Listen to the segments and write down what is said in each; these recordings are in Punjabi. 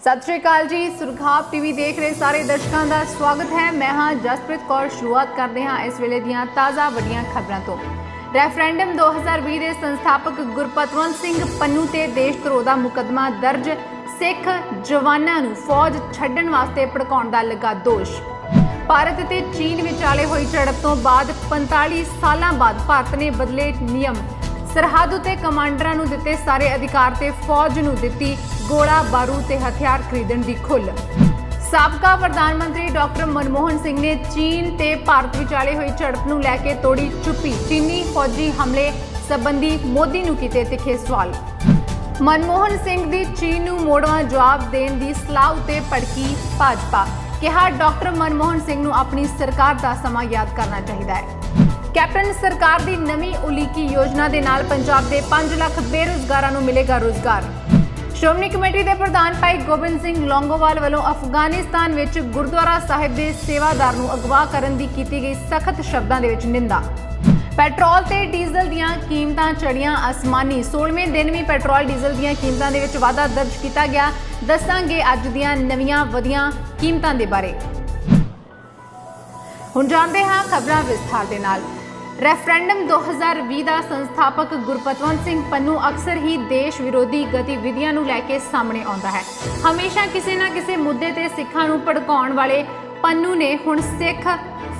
सत श्री अकाल जी। सुरखाब टीवी देख रहे सारे दर्शकों का स्वागत है। मैं हाँ जसप्रीत कौर। शुरुआत करते हैं इस वेले दीयां ताज़ा वड्डियां खबरों तो। रैफरेंडम 2020 के संस्थापक गुरपतवंत सिंह पन्नू ते देशद्रोह का मुकदमा दर्ज। सिख जवानों नूं फौज छड्डण वास्ते भड़काउण दा लगा दोष। भारत ते चीन विचाले हुई झड़प तो बाद 45 साल बाद भारत ने बदले नियम। सरहद उत्ते कमांडरां नूं दिते सारे अधिकार ते फौज नूं दिती गोला बारूद ते हथियार खरीदण दी खुल। साबका प्रधानमंत्री डॉक्टर मनमोहन सिंह ने चीन ते भारत विचाले हुई झड़प नूं लैके तोड़ी चुप्पी। चीनी फौजी हमले संबंधी मोदी नूं कीते तिखे सवाल। मनमोहन सिंह दी चीन नूं मोड़वां जवाब देण दी सलाह उत्ते भड़की भाजपा। कहा डॉक्टर मनमोहन सिंह नूं अपनी सरकार दा समां याद करना चाहिदा है। कैप्टन सरकार दी नवीं उलीकी योजना दे नाल पंजाब दे 5 लाख बेरोजगारां नूं मिलेगा रोजगार। श्रोमणी कमेटी के प्रधान भाई गोबिंद सिंह लौंगोवाल वालों अफगानिस्तान विच गुरुद्वारा साहिब के सेवादार नूं अगवा करन दी कीती गई सख्त शब्दां दे विच निंदा। पेट्रोल ते डीजल दीयां कीमतां चढ़ियां आसमानी। 16वें दिन भी पेट्रोल डीजल दीयां कीमतां दे विच वाधा दर्ज किया गया। दस्सांगे अज दीयां नवीआं वधियां कीमतां दे बारे। हुण जाणदे हां खबरां विस्तार दे नाल। रैफरेंडम 2020 का संस्थापक गुरपतवंत सिंह पन्नू अक्सर ही देश विरोधी गतिविधियां नूं लैके सामने आउंदा है। हमेशा किसी ना किसी मुद्दे ते सिखां नूं भड़काउण वाले पन्नू ने हुण सिख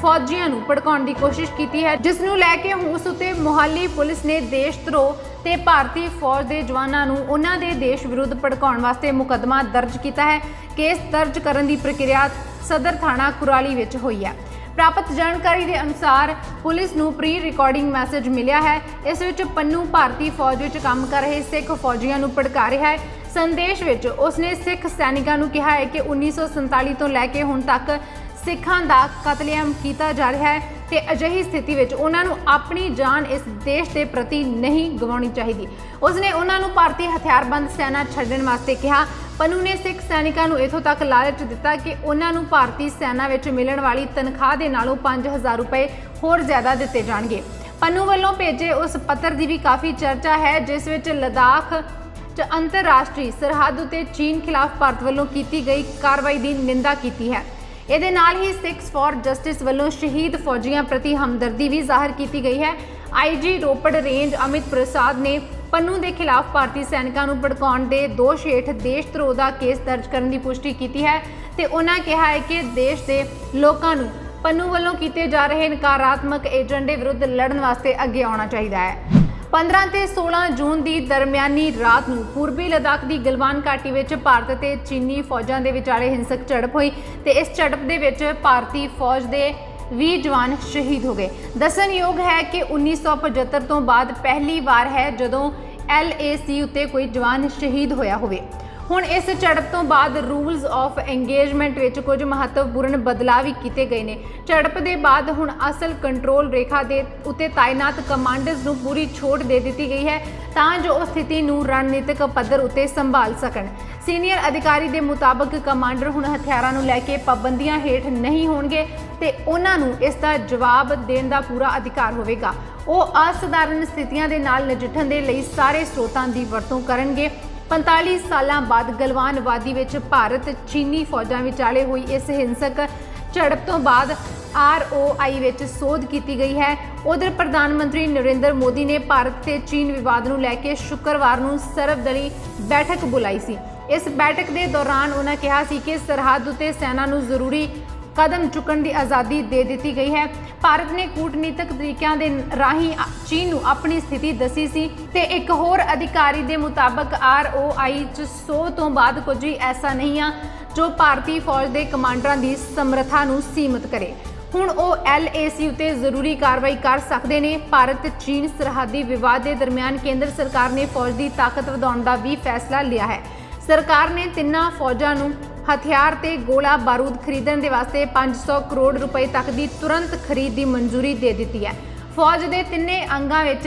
फौजियां नूं भड़काउण दी कोशिश की है, जिस नूं लैके उस उत्ते मोहाली पुलिस ने देशद्रोह ते भारतीय फौज के जवानों नूं उन्हां दे देश विरुद्ध भड़काउण वास्ते मुकदमा दर्ज किया है। केस दर्ज करन दी प्रक्रिया सदर थाणा कुराली विच होई है। प्राप्त जानकारी के अनुसार पुलिस नूं प्री रिकॉर्डिंग मैसेज मिलिया है। इस विच पन्नू भारतीय फौज विच काम कर रहे सिख फौजियां नूं भड़का रहा है। संदेश विच उसने सिख सैनिकां नूं कहा है कि 1947 तो लैके हुण तक सिखां दा कतलेआम किया जा रहा है ते अजिही स्थिति विच उन्हां नूं अपनी जान इस देश के प्रति नहीं गवाउणी चाहिदी। उसने उन्हां नूं भारतीय हथियारबंद सेना छड्डण वास्ते कहा। पन्नू ने सिख सैनिकां नूं इथों तक लालच दिता कि उन्हां नूं भारतीय सेना विच मिलण वाली तनख्वाह दे नालों 5000 रुपए होर ज़्यादा दिते जाणगे। पन्नू वल्लों भेजे उस पत्र की भी काफ़ी चर्चा है, जिस विच लद्दाख च अंतरराष्ट्रीय सरहद उत्ते चीन खिलाफ भारत वल्लों कीती गई कार्रवाई की निंदा की है। ਇਹਦੇ ਨਾਲ ही सिक्स फॉर जस्टिस ਵੱਲੋਂ शहीद फौजियों प्रति हमदर्दी भी जाहिर की गई है। IG रोपड़ रेंज अमित प्रसाद ने पन्नू के खिलाफ भारतीय सैनिकों को भड़काउण के दोष हेठ देशद्रोह का केस दर्ज करने की पुष्टि की है तो उन्होंने कहा है कि देश के लोगों को पन्नू वालों किए जा रहे नकारात्मक एजेंडे विरुद्ध लड़न वास्ते अगे आना चाहिए है। 15 ते 16 जून की दरमियानी रात नूं पूर्वी लद्दाख की गलवान घाटी में भारत ते चीनी फौजां दे विचाले हिंसक झड़प हुई ते इस झड़प दे विच भारतीय फौज के 20 जवान शहीद हो गए। दस्सणयोग है कि 1975 तो बाद पहली बार है जदों LAC उत्ते कोई जवान शहीद होया होवे। हुण इस झड़प तो बाद रूल्स ऑफ एंगेजमेंट विच कुछ महत्वपूर्ण बदलाव भी किए गए ने। झड़प के बाद हुण असल कंट्रोल रेखा के उत्ते तैनात कमांडर्स नूं पूरी छूट दे दी गई है तां जो उस स्थिति नूं रणनीतिक पद्धर उत्ते संभाल सकण। सीनियर अधिकारी के मुताबिक कमांडर हुण हथियारां नूं लैके पाबंदियां हेठ नहीं होणगे ते उन्हां नूं इसका जवाब देण दा पूरा अधिकार होवेगा। ਉਹ असाधारण स्थितियों के नाल नजिठण दे लई सारे स्रोतां की वरतों करनगे। 45 साल बाद गलवान वादी विच भारत चीनी फौजां विचाले हुई इस हिंसक झड़प तो बाद ROI विच सोध की गई है। उधर प्रधानमंत्री नरेंद्र मोदी ने भारत ते चीन विवाद नूं लैके शुक्रवार नूं सर्वदलीय बैठक बुलाई सी। इस बैठक के दौरान उन्होंने कहा सी कि सरहद उत्ते सेना नूं जरूरी कदम चुकण की आज़ादी दे दी गई है। भारत ने कूटनीतिक तरीकों के राही चीन नूं अपनी स्थिति दसी सी ते एक होर अधिकारी के मुताबिक ROI 100 तो बाद कुछ भी ऐसा नहीं आ जो भारतीय फौज के कमांडरां की समर्था नूं सीमित करे। हुण ਉਹ LAC उत्ते जरूरी कार्रवाई कर सकते हैं। भारत चीन सरहदी विवाद के दरमियान केंद्र सरकार ने फौज की ताकत वधाउण का भी फैसला लिया है। सरकार ने तिन्नां फौजां नूं हथियार ते गोला बारूद खरीदण दे वास्ते 500 करोड़ रुपए तक की तुरंत खरीद की मंजूरी दे दी है। फौज के तिन्ने अंगां विच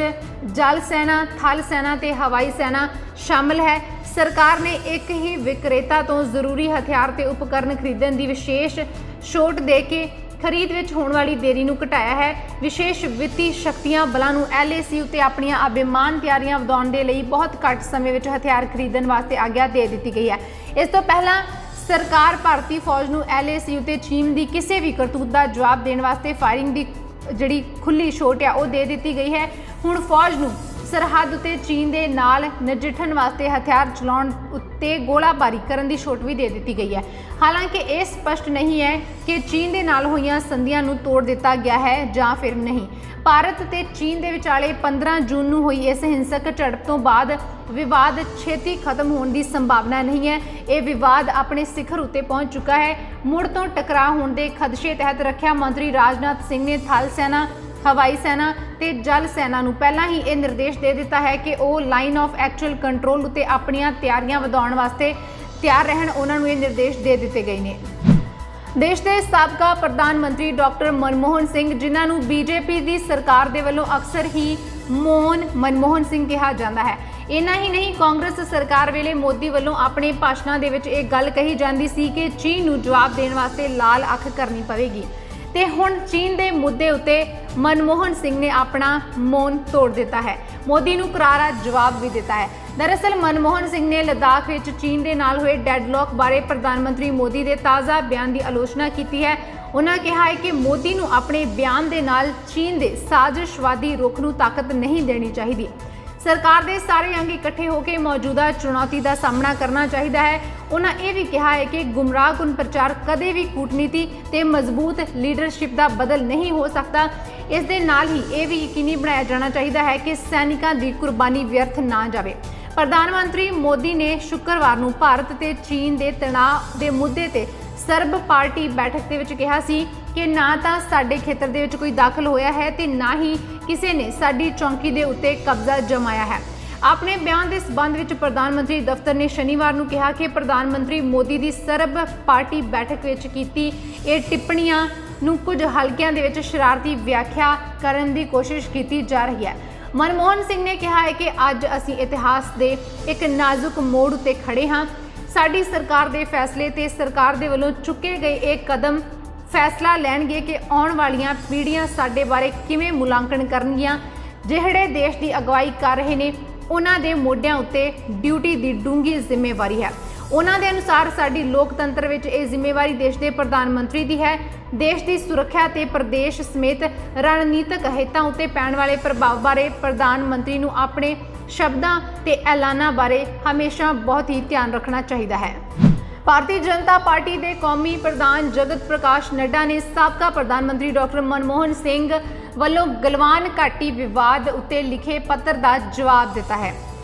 जल सेना, थल सेना ते हवाई सेना शामिल है। सरकार ने एक ही विक्रेता तो जरूरी हथियार ते उपकरण खरीदण की विशेष छूट दे के ਖਰੀਦ ਵਿੱਚ ਹੋਣ ਵਾਲੀ ਦੇਰੀ ਨੂੰ ਘਟਾਇਆ ਹੈ। ਵਿਸ਼ੇਸ਼ ਵਿੱਤੀ ਸ਼ਕਤੀਆਂ ਬਲਾਂ ਨੂੰ LAC ਉੱਤੇ ਆਪਣੀਆਂ ਅਭਿਮਾਨ ਤਿਆਰੀਆਂ ਵਧਾਉਣ ਦੇ ਲਈ ਬਹੁਤ ਘੱਟ ਸਮੇਂ ਵਿੱਚ ਹਥਿਆਰ ਖਰੀਦਣ ਵਾਸਤੇ ਆਗਿਆ ਦੇ ਦਿੱਤੀ ਗਈ ਹੈ। ਇਸ ਤੋਂ ਪਹਿਲਾਂ ਸਰਕਾਰ ਭਾਰਤੀ ਫੌਜ ਨੂੰ LAC ਉੱਤੇ ਚੀਨ ਦੀ ਕਿਸੇ ਵੀ ਕਰਤੂਤ ਦਾ ਜਵਾਬ ਦੇਣ ਵਾਸਤੇ ਫਾਇਰਿੰਗ ਦੀ ਜਿਹੜੀ ਖੁੱਲੀ ਛੋਟ ਆ ਉਹ ਦੇ ਦਿੱਤੀ ਗਈ ਹੈ। ਹੁਣ ਫੌਜ ਨੂੰ ਸਰਹੱਦ ਉੱਤੇ ਚੀਨ ਦੇ ਨਾਲ ਨਜਿੱਠਣ ਵਾਸਤੇ ਹਥਿਆਰ ਚਲਾਉਣ ਉੱਤੇ ਗੋਲਾਬਾਰੀ ਕਰਨ ਦੀ ਛੋਟ ਵੀ ਦੇ ਦਿੱਤੀ ਗਈ ਹੈ। ਹਾਲਾਂਕਿ ਇਹ ਸਪਸ਼ਟ ਨਹੀਂ ਹੈ ਕਿ ਚੀਨ ਦੇ ਨਾਲ ਹੋਈਆਂ ਸੰਧੀਆਂ ਨੂੰ ਤੋੜ ਦਿੱਤਾ ਗਿਆ ਹੈ ਜਾਂ ਫਿਰ ਨਹੀਂ। ਭਾਰਤ ਤੇ ਚੀਨ ਦੇ ਵਿਚਾਲੇ 15 ਜੂਨ ਨੂੰ ਹੋਈ ਇਸ ਹਿੰਸਕ ਝੜਪ ਤੋਂ ਬਾਅਦ ਵਿਵਾਦ ਛੇਤੀ ਖਤਮ ਹੋਣ ਦੀ ਸੰਭਾਵਨਾ ਨਹੀਂ ਹੈ। ਇਹ ਵਿਵਾਦ ਆਪਣੇ ਸਿਖਰ ਉੱਤੇ ਪਹੁੰਚ ਚੁੱਕਾ ਹੈ। ਮੁੜ ਤੋਂ ਟਕਰਾਅ ਹੋਣ ਦੇ ਖਦਸ਼ੇ ਤਹਿਤ ਰੱਖਿਆ ਮੰਤਰੀ ਰਾਜਨਾਥ ਸਿੰਘ ਨੇ ਥਲ ਸੈਨਾ, ਹਵਾਈ ਸੈਨਾ ਤੇ ਜਲ ਸੈਨਾ ਨੂੰ ਪਹਿਲਾਂ ਹੀ ਇਹ ਨਿਰਦੇਸ਼ ਦੇ ਦਿੱਤਾ ਹੈ ਕਿ ਉਹ ਲਾਈਨ ਆਫ ਐਕਚੁਅਲ ਕੰਟਰੋਲ ਉੱਤੇ ਆਪਣੀਆਂ ਤਿਆਰੀਆਂ ਵਧਾਉਣ ਵਾਸਤੇ ਤਿਆਰ ਰਹਿਣ। ਉਹਨਾਂ ਨੂੰ ਇਹ ਨਿਰਦੇਸ਼ ਦੇ ਦਿੱਤੇ ਗਏ ਨੇ। ਦੇਸ਼ ਦੇ ਸਾਬਕਾ ਪ੍ਰਧਾਨ ਮੰਤਰੀ ਡਾਕਟਰ ਮਨਮੋਹਨ ਸਿੰਘ, ਜਿਨ੍ਹਾਂ ਨੂੰ BJP ਦੀ ਸਰਕਾਰ ਦੇ ਵੱਲੋਂ ਅਕਸਰ ਹੀ ਮਨਮੋਹਨ ਸਿੰਘ ਕਿਹਾ ਜਾਂਦਾ ਹੈ, ਇੰਨਾ ਹੀ ਨਹੀਂ ਕਾਂਗਰਸ ਸਰਕਾਰ ਵੇਲੇ ਮੋਦੀ ਵੱਲੋਂ ਆਪਣੇ ਭਾਸ਼ਣਾਂ ਦੇ ਵਿੱਚ ਇਹ ਗੱਲ ਕਹੀ ਜਾਂਦੀ ਸੀ ਕਿ ਚੀਨ ਨੂੰ ਜਵਾਬ ਦੇਣ ਵਾਸਤੇ ਲਾਲ ਅੱਖ ਕਰਨੀ ਪਵੇਗੀ। ਤੇ ਹੁਣ ਚੀਨ ਦੇ ਮੁੱਦੇ ਉੱਤੇ ਮਨਮੋਹਨ ਸਿੰਘ ਨੇ ਆਪਣਾ ਮੌਨ ਤੋੜ ਦਿੱਤਾ ਹੈ। ਮੋਦੀ ਨੂੰ ਕਰਾਰਾ ਜਵਾਬ ਵੀ ਦਿੱਤਾ ਹੈ। ਦਰਅਸਲ ਮਨਮੋਹਨ ਸਿੰਘ ਨੇ ਲਦਾਖ ਵਿੱਚ ਚੀਨ ਦੇ ਨਾਲ ਹੋਏ ਡੈਡਲੌਕ ਬਾਰੇ ਪ੍ਰਧਾਨ ਮੰਤਰੀ ਮੋਦੀ ਦੇ ਤਾਜ਼ਾ ਬਿਆਨ ਦੀ ਆਲੋਚਨਾ ਕੀਤੀ ਹੈ। ਉਹਨਾਂ ਕਿਹਾ ਹੈ ਕਿ ਮੋਦੀ ਨੂੰ ਆਪਣੇ ਬਿਆਨ ਦੇ ਨਾਲ ਚੀਨ ਦੇ ਸਾਜ਼ਿਸ਼ਵਾਦੀ ਰੁਖ ਨੂੰ ਤਾਕਤ ਨਹੀਂ ਦੇਣੀ ਚਾਹੀਦੀ। ਸਰਕਾਰ ਦੇ ਸਾਰੇ ਅੰਗ ਇਕੱਠੇ ਹੋ ਕੇ ਮੌਜੂਦਾ ਚੁਣੌਤੀ ਦਾ ਸਾਹਮਣਾ ਕਰਨਾ ਚਾਹੀਦਾ ਹੈ। ਉਹਨਾਂ ਇਹ ਵੀ ਕਿਹਾ ਹੈ ਕਿ ਗੁੰਮਰਾਹਕੁਨ ਪ੍ਰਚਾਰ ਕਦੇ ਵੀ ਕੂਟਨੀਤੀ ਤੇ ਮਜ਼ਬੂਤ ਲੀਡਰਸ਼ਿਪ ਦਾ ਬਦਲ ਨਹੀਂ ਹੋ ਸਕਦਾ। ਇਸ ਦੇ ਨਾਲ ਹੀ ਇਹ ਵੀ ਯਕੀਨੀ ਬਣਾਇਆ ਜਾਣਾ ਚਾਹੀਦਾ ਹੈ ਕਿ ਸੈਨਿਕਾਂ ਦੀ ਕੁਰਬਾਨੀ ਵਿਅਰਥ ਨਾ ਜਾਵੇ। ਪ੍ਰਧਾਨ ਮੰਤਰੀ ਮੋਦੀ ਨੇ ਸ਼ੁੱਕਰਵਾਰ ਨੂੰ ਭਾਰਤ ਤੇ ਚੀਨ ਦੇ ਤਣਾਅ ਦੇ ਮੁੱਦੇ ਤੇ ਸਰਬ ਪਾਰਟੀ ਬੈਠਕ ਦੇ ਵਿੱਚ ਕਿਹਾ ਸੀ ਕਿ ਨਾ ਤਾਂ ਸਾਡੇ ਖੇਤਰ ਦੇ ਵਿੱਚ ਕੋਈ ਦਾਖਲ ਹੋਇਆ ਹੈ ਤੇ ਨਾ ਹੀ ਕਿਸੇ ਨੇ ਸਾਡੀ ਚੌਂਕੀ ਦੇ ਉੱਤੇ ਕਬਜ਼ਾ ਜਮਾਇਆ ਹੈ। ਆਪਣੇ ਬਿਆਨ ਦੇ ਸਬੰਧ ਵਿੱਚ ਪ੍ਰਧਾਨ ਮੰਤਰੀ ਦਫ਼ਤਰ ਨੇ ਸ਼ਨੀਵਾਰ ਨੂੰ ਕਿਹਾ ਕਿ ਪ੍ਰਧਾਨ ਮੰਤਰੀ ਮੋਦੀ ਦੀ ਸਰਬ ਪਾਰਟੀ ਬੈਠਕ ਵਿੱਚ ਕੀਤੀ ਇਹ ਟਿੱਪਣੀਆਂ ਨੂੰ ਕੁਝ ਹਲਕਿਆਂ ਦੇ ਵਿੱਚ ਸ਼ਰਾਰਤੀ ਵਿਆਖਿਆ ਕਰਨ ਦੀ ਕੋਸ਼ਿਸ਼ ਕੀਤੀ ਜਾ ਰਹੀ ਹੈ। ਮਨਮੋਹਨ ਸਿੰਘ ਨੇ ਕਿਹਾ ਹੈ ਕਿ ਅੱਜ ਅਸੀਂ ਇਤਿਹਾਸ ਦੇ ਇੱਕ ਨਾਜ਼ੁਕ ਮੋੜ ਉੱਤੇ ਖੜੇ ਹਾਂ। ਸਾਡੀ ਸਰਕਾਰ ਦੇ ਫੈਸਲੇ ਤੇ ਸਰਕਾਰ ਦੇ ਵੱਲੋਂ ਚੁੱਕੇ ਗਏ ਇਹ ਕਦਮ ਫੈਸਲਾ ਲੈਣਗੇ ਕਿ ਆਉਣ ਵਾਲੀਆਂ ਪੀੜ੍ਹੀਆਂ ਸਾਡੇ ਬਾਰੇ ਕਿਵੇਂ ਮੁਲਾਂਕਣ ਕਰਨਗੀਆਂ। ਜਿਹੜੇ ਦੇਸ਼ ਦੀ ਅਗਵਾਈ ਕਰ ਰਹੇ ਨੇ ਉਹਨਾਂ ਦੇ ਮੋਢਿਆਂ ਉੱਤੇ ਡਿਊਟੀ ਦੀ ਡੂੰਘੀ ਜ਼ਿੰਮੇਵਾਰੀ ਹੈ। ਉਹਨਾਂ ਦੇ ਅਨੁਸਾਰ ਸਾਡੀ ਲੋਕਤੰਤਰ ਵਿੱਚ ਇਹ ਜ਼ਿੰਮੇਵਾਰੀ ਦੇਸ਼ ਦੇ ਪ੍ਰਧਾਨ ਮੰਤਰੀ ਦੀ ਹੈ। ਦੇਸ਼ ਦੀ ਸੁਰੱਖਿਆ ਤੇ ਪ੍ਰਦੇਸ਼ ਸਮੇਤ ਰਣਨੀਤਕ ਹਿੱਤਾਂ ਉੱਤੇ ਪੈਣ ਵਾਲੇ ਪ੍ਰਭਾਵ ਬਾਰੇ ਪ੍ਰਧਾਨ ਮੰਤਰੀ ਨੂੰ ਆਪਣੇ ਸ਼ਬਦਾਂ ਤੇ ਐਲਾਨਾਂ ਬਾਰੇ ਹਮੇਸ਼ਾ ਬਹੁਤ ਹੀ ਧਿਆਨ ਰੱਖਣਾ ਚਾਹੀਦਾ ਹੈ। ਭਾਰਤੀ ਜਨਤਾ ਪਾਰਟੀ ਦੇ ਕੌਮੀ ਪ੍ਰਧਾਨ ਜਗਤ ਪ੍ਰਕਾਸ਼ ਨੱਡਾ ਨੇ ਸਾਬਕਾ ਪ੍ਰਧਾਨ ਮੰਤਰੀ ਡਾਕਟਰ ਮਨਮੋਹਨ ਸਿੰਘ ਵੱਲੋਂ ਗਲਵਾਨ ਘਾਟੀ ਵਿਵਾਦ ਉੱਤੇ ਲਿਖੇ ਪੱਤਰ ਦਾ ਜਵਾਬ ਦਿੱਤਾ ਹੈ।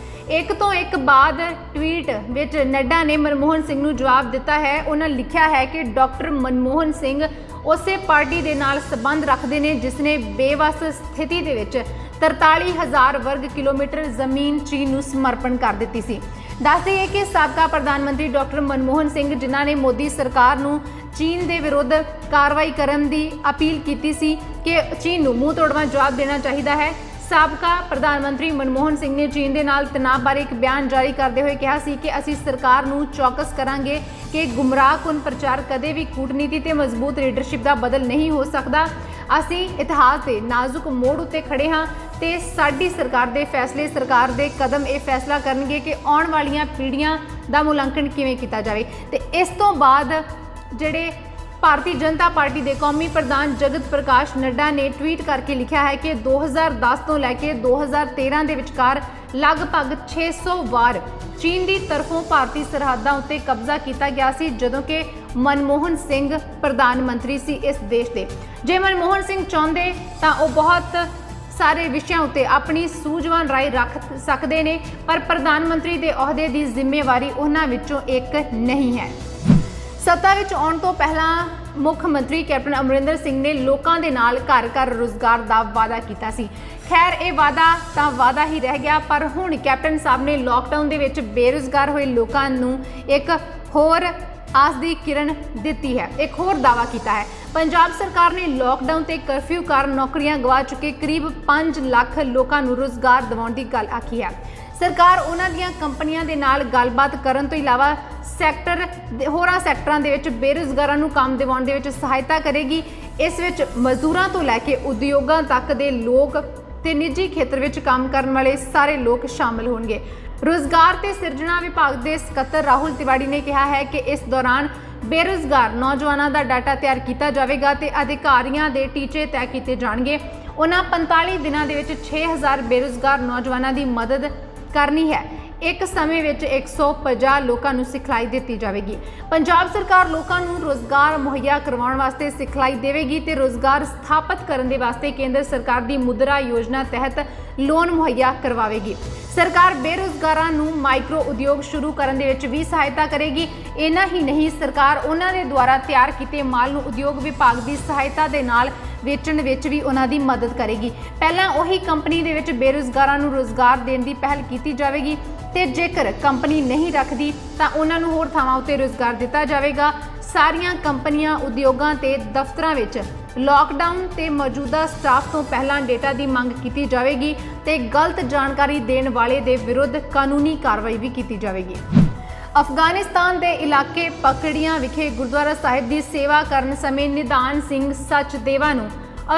ਇੱਕ ਤੋਂ ਇੱਕ ਬਾਅਦ ਟਵੀਟ ਵਿੱਚ ਨੱਡਾ ਨੇ ਮਨਮੋਹਨ ਸਿੰਘ ਨੂੰ ਜਵਾਬ ਦਿੱਤਾ ਹੈ। ਉਹਨਾਂ ਲਿਖਿਆ ਹੈ ਕਿ ਡਾਕਟਰ ਮਨਮੋਹਨ ਸਿੰਘ ਉਸੇ ਪਾਰਟੀ ਦੇ ਨਾਲ ਸੰਬੰਧ ਰੱਖਦੇ ਨੇ ਜਿਸ ਨੇ ਬੇਵੱਸ ਸਥਿਤੀ ਦੇ ਵਿੱਚ 43,000 ਵਰਗ ਕਿਲੋਮੀਟਰ ਜ਼ਮੀਨ ਚੀਨ ਨੂੰ ਸਮਰਪਣ ਕਰ ਦਿੱਤੀ ਸੀ। ਦੱਸ ਦਈਏ ਕਿ ਸਾਬਕਾ ਪ੍ਰਧਾਨ ਮੰਤਰੀ ਡਾਕਟਰ ਮਨਮੋਹਨ ਸਿੰਘ, ਜਿਨ੍ਹਾਂ ਨੇ ਮੋਦੀ ਸਰਕਾਰ ਨੂੰ ਚੀਨ ਦੇ ਵਿਰੁੱਧ ਕਾਰਵਾਈ ਕਰਨ ਦੀ ਅਪੀਲ ਕੀਤੀ ਸੀ ਕਿ ਚੀਨ ਨੂੰ ਮੂੰਹ ਤੋੜਵਾਂ ਜਵਾਬ ਦੇਣਾ ਚਾਹੀਦਾ ਹੈ। ਸਾਬਕਾ ਪ੍ਰਧਾਨ ਮੰਤਰੀ ਮਨਮੋਹਨ ਸਿੰਘ ਨੇ ਚੀਨ ਦੇ ਨਾਲ ਤਣਾਅ ਬਾਰੇ ਇੱਕ ਬਿਆਨ ਜਾਰੀ ਕਰਦੇ ਹੋਏ ਕਿਹਾ ਸੀ ਕਿ ਅਸੀਂ ਸਰਕਾਰ ਨੂੰ ਚੌਕਸ ਕਰਾਂਗੇ ਕਿ ਗੁੰਮਰਾਹਕੁਨ ਪ੍ਰਚਾਰ ਕਦੇ ਵੀ ਕੂਟਨੀਤੀ ਤੇ ਮਜ਼ਬੂਤ ਲੀਡਰਸ਼ਿਪ ਦਾ ਬਦਲ ਨਹੀਂ ਹੋ ਸਕਦਾ। ਅਸੀਂ ਇਤਿਹਾਸ ਦੇ ਨਾਜ਼ੁਕ ਮੋੜ ਉੱਤੇ ਖੜੇ ਹਾਂ ਤੇ ਸਾਡੀ ਸਰਕਾਰ ਦੇ ਫੈਸਲੇ, ਸਰਕਾਰ ਦੇ ਕਦਮ ਇਹ ਫੈਸਲਾ ਕਰਨਗੇ ਕਿ ਆਉਣ ਵਾਲੀਆਂ ਪੀੜ੍ਹੀਆਂ ਦਾ ਮੁਲਾਂਕਣ ਕਿਵੇਂ ਕੀਤਾ ਜਾਵੇ। ਤੇ ਇਸ ਤੋਂ ਬਾਅਦ ਜਿਹੜੇ ਭਾਰਤੀ ਜਨਤਾ ਪਾਰਟੀ ਦੇ ਕੌਮੀ ਪ੍ਰਧਾਨ ਜਗਤ ਪ੍ਰਕਾਸ਼ ਨੱਡਾ ਨੇ ਟਵੀਟ ਕਰਕੇ ਲਿਖਿਆ ਹੈ ਕਿ 2010 ਤੋਂ ਲੈ ਕੇ 2013 ਦੇ ਵਿਚਕਾਰ ਲਗਭਗ 600 ਵਾਰ ਚੀਨ ਦੀ ਤਰਫੋਂ ਭਾਰਤੀ ਸਰਹੱਦਾਂ ਉੱਤੇ ਕਬਜ਼ਾ ਕੀਤਾ ਗਿਆ ਸੀ ਜਦੋਂ ਕਿ ਮਨਮੋਹਨ ਸਿੰਘ ਪ੍ਰਧਾਨ ਮੰਤਰੀ ਸੀ ਇਸ ਦੇਸ਼ ਦੇ। ਜੇ ਮਨਮੋਹਨ ਸਿੰਘ ਚਾਹੁੰਦੇ ਤਾਂ ਉਹ ਬਹੁਤ ਸਾਰੇ ਵਿਸ਼ਿਆਂ ਉੱਤੇ ਆਪਣੀ ਸੂਝਵਾਨ ਰਾਏ ਰੱਖ ਸਕਦੇ ਨੇ, ਪਰ ਪ੍ਰਧਾਨ ਮੰਤਰੀ ਦੇ ਅਹੁਦੇ ਦੀ ਜ਼ਿੰਮੇਵਾਰੀ ਉਹਨਾਂ ਵਿੱਚੋਂ ਇੱਕ ਨਹੀਂ ਹੈ। ਸੱਤਾ ਵਿੱਚ ਆਉਣ ਤੋਂ ਪਹਿਲਾਂ ਮੁੱਖ ਮੰਤਰੀ ਕੈਪਟਨ ਅਮਰਿੰਦਰ ਸਿੰਘ ਨੇ ਲੋਕਾਂ ਦੇ ਨਾਲ ਘਰ ਘਰ ਰੁਜ਼ਗਾਰ ਦਾ ਵਾਅਦਾ ਕੀਤਾ ਸੀ। ਖੈਰ, ਇਹ ਵਾਅਦਾ ਤਾਂ ਵਾਅਦਾ ਹੀ ਰਹਿ ਗਿਆ, ਪਰ ਹੁਣ ਕੈਪਟਨ ਸਾਹਿਬ ਨੇ ਲਾਕਡਾਊਨ ਦੇ ਵਿੱਚ ਬੇਰੁਜ਼ਗਾਰ ਹੋਏ ਲੋਕਾਂ ਨੂੰ ਇੱਕ ਹੋਰ ਆਸ ਦੀ ਕਿਰਨ ਦਿੱਤੀ ਹੈ, ਇੱਕ ਹੋਰ ਦਾਅਵਾ ਕੀਤਾ ਹੈ। ਪੰਜਾਬ ਸਰਕਾਰ ਨੇ ਲਾਕਡਾਊਨ ਤੇ ਕਰਫਿਊ ਕਾਰਨ ਨੌਕਰੀਆਂ ਗਵਾ ਚੁੱਕੇ ਕਰੀਬ 5 ਲੱਖ ਲੋਕਾਂ ਨੂੰ ਰੁਜ਼ਗਾਰ ਦਿਵਾਉਣ ਦੀ ਗੱਲ ਆਖੀ ਹੈ। ਸਰਕਾਰ ਉਹਨਾਂ ਦੀਆਂ ਕੰਪਨੀਆਂ ਦੇ ਨਾਲ ਗੱਲਬਾਤ ਕਰਨ ਤੋਂ ਇਲਾਵਾ ਹੋਰਾਂ ਸੈਕਟਰਾਂ ਦੇ ਵਿੱਚ ਬੇਰੁਜ਼ਗਾਰਾਂ ਨੂੰ ਕੰਮ ਦਿਵਾਉਣ ਦੇ ਵਿੱਚ ਸਹਾਇਤਾ ਕਰੇਗੀ। ਇਸ ਵਿੱਚ ਮਜ਼ਦੂਰਾਂ ਤੋਂ ਲੈ ਕੇ ਉਦਯੋਗਾਂ ਤੱਕ ਦੇ ਲੋਕ ਤੇ ਨਿੱਜੀ ਖੇਤਰ ਵਿੱਚ ਕੰਮ ਕਰਨ ਵਾਲੇ ਸਾਰੇ ਲੋਕ ਸ਼ਾਮਲ ਹੋਣਗੇ। ਰੋਜ਼ਗਾਰ ਤੇ ਸਿਰਜਣਾ ਵਿਭਾਗ ਦੇ ਸਕੱਤਰ ਰਾਹੁਲ ਤਿਵਾੜੀ ਨੇ ਕਿਹਾ ਹੈ ਕਿ ਇਸ ਦੌਰਾਨ ਬੇਰੁਜ਼ਗਾਰ ਨੌਜਵਾਨਾਂ ਦਾ ਡਾਟਾ ਤਿਆਰ ਕੀਤਾ ਜਾਵੇਗਾ ਤੇ ਅਧਿਕਾਰੀਆਂ ਦੇ ਟੀਚੇ ਤੈਅ ਕੀਤੇ ਜਾਣਗੇ। ਉਹਨਾਂ 45 ਦਿਨਾਂ ਦੇ ਵਿੱਚ 6000 ਬੇਰੁਜ਼ਗਾਰ ਨੌਜਵਾਨਾਂ ਦੀ ਮਦਦ ਕਰਨੀ ਹੈ। ਇੱਕ ਸਮੇਂ ਵਿੱਚ 150 ਲੋਕਾਂ ਨੂੰ ਸਿਖਲਾਈ ਦਿੱਤੀ ਜਾਵੇਗੀ। ਪੰਜਾਬ ਸਰਕਾਰ ਲੋਕਾਂ ਨੂੰ ਰੋਜ਼ਗਾਰ ਮੁਹੱਈਆ ਕਰਵਾਉਣ ਵਾਸਤੇ ਸਿਖਲਾਈ ਦੇਵੇਗੀ ਤੇ ਰੋਜ਼ਗਾਰ ਸਥਾਪਿਤ ਕਰਨ ਦੇ ਵਾਸਤੇ ਕੇਂਦਰ ਸਰਕਾਰ ਦੀ ਮੁਦਰਾ ਯੋਜਨਾ ਤਹਿਤ ਲੋਨ ਮੁਹੱਈਆ ਕਰਵਾਵੇਗੀ। ਸਰਕਾਰ ਬੇਰੁਜ਼ਗਾਰਾਂ ਨੂੰ ਮਾਈਕਰੋ ਉਦਯੋਗ ਸ਼ੁਰੂ ਕਰਨ ਦੇ ਵਿੱਚ ਵੀ ਸਹਾਇਤਾ ਕਰੇਗੀ। ਇੰਨਾ ਹੀ ਨਹੀਂ, ਸਰਕਾਰ ਉਹਨਾਂ ਦੇ ਦੁਆਰਾ ਤਿਆਰ ਕੀਤੇ ਮਾਲ ਨੂੰ ਉਦਯੋਗ ਵਿਭਾਗ ਦੀ ਸਹਾਇਤਾ ਦੇ ਨਾਲ ਵੇਚਣ ਵਿੱਚ ਵੀ ਉਹਨਾਂ ਦੀ ਮਦਦ ਕਰੇਗੀ। ਪਹਿਲਾਂ ਉਹੀ ਕੰਪਨੀ ਦੇ ਵਿੱਚ ਬੇਰੁਜ਼ਗਾਰਾਂ ਨੂੰ ਰੋਜ਼ਗਾਰ ਦੇਣ ਦੀ ਪਹਿਲ ਕੀਤੀ ਜਾਵੇਗੀ ਤੇ ਜੇਕਰ ਕੰਪਨੀ ਨਹੀਂ ਰੱਖਦੀ ਤਾਂ ਉਹਨਾਂ ਨੂੰ ਹੋਰ ਥਾਵਾਂ ਉੱਤੇ ਰੋਜ਼ਗਾਰ ਦਿੱਤਾ ਜਾਵੇਗਾ। ਸਾਰੀਆਂ ਕੰਪਨੀਆਂ, ਉਦਯੋਗਾਂ ਤੇ ਦਫ਼ਤਰਾਂ ਵਿੱਚ ਲਾਕਡਾਊਨ ਤੇ ਮੌਜੂਦਾ ਸਟਾਫ ਤੋਂ ਪਹਿਲਾਂ ਡੇਟਾ ਦੀ ਮੰਗ ਕੀਤੀ ਜਾਵੇਗੀ ਤੇ ਗਲਤ ਜਾਣਕਾਰੀ ਦੇਣ ਵਾਲੇ ਦੇ ਵਿਰੁੱਧ ਕਾਨੂੰਨੀ ਕਾਰਵਾਈ ਵੀ ਕੀਤੀ ਜਾਵੇਗੀ। ਅਫਗਾਨਿਸਤਾਨ ਦੇ ਇਲਾਕੇ ਪਕੜੀਆਂ ਵਿਖੇ ਗੁਰਦੁਆਰਾ ਸਾਹਿਬ ਦੀ ਸੇਵਾ ਕਰਨ ਸਮੇਂ ਨਿਧਾਨ ਸਿੰਘ ਸਚਦੇਵਾ ਨੂੰ